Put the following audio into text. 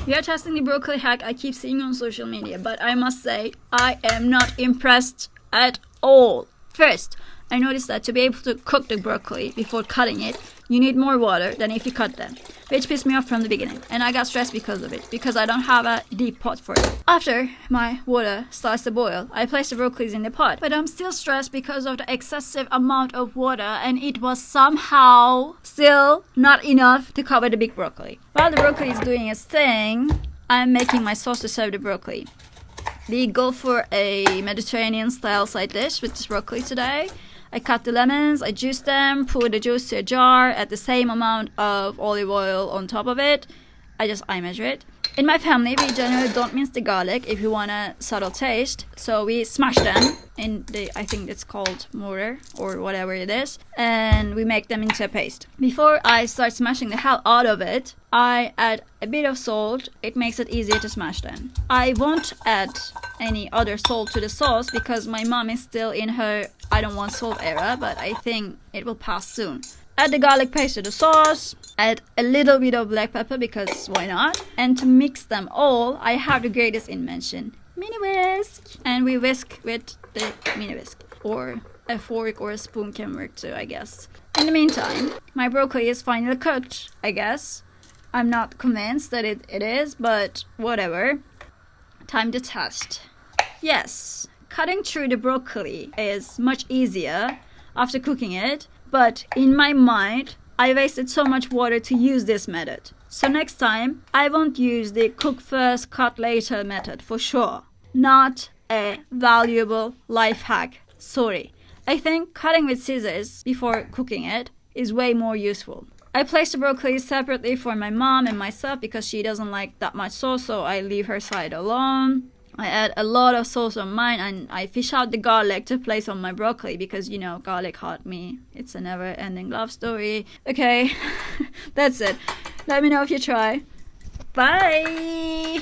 We are testing the broccoli hack I keep seeing on social media, but I must say, I am not impressed at all. First, I noticed that to be able to cook the broccoli before cutting it, you need more water than if you cut them, which pissed me off from the beginning, and I got stressed because of it, because I don't have a deep pot for it. After my water starts to boil, I place the broccolis in the pot, but I'm still stressed because of the excessive amount of water, and it was somehow still not enough to cover the big broccoli. While the broccoli is doing its thing, I'm making my sauce to serve the broccoli. We go for a Mediterranean style side dish with this broccoli today. I cut the lemons, I juice them, pour the juice to a jar, add the same amount of olive oil on top of it. I measure it. In my family, we generally don't mince the garlic if you want a subtle taste. So we smash them in the, I think it's called mortar or whatever it is. And we make them into a paste. Before I start smashing the hell out of it, I add a bit of salt. It makes it easier to smash them. I won't add any other salt to the sauce because my mom is still in her I don't want salt era, but I think it will pass soon. Add the garlic paste to the sauce, add a little bit of black pepper because why not? And to mix them all, I have the greatest invention, mini whisk. And we whisk with the mini whisk. Or a fork or a spoon can work too, I guess. In the meantime, my broccoli is finally cooked, I guess. I'm not convinced that it is, but whatever. Time to test. Yes, cutting through the broccoli is much easier after cooking it. But in my mind, I wasted so much water to use this method. So next time, I won't use the cook first, cut later method for sure. Not a valuable life hack. Sorry. I think cutting with scissors before cooking it is way more useful. I place the broccoli separately for my mom and myself because she doesn't like that much sauce, so I leave her side alone. I add a lot of sauce on mine and I fish out the garlic to place on my broccoli because, you know, garlic haunt me. It's a never-ending love story. Okay, that's it. Let me know if you try. Bye!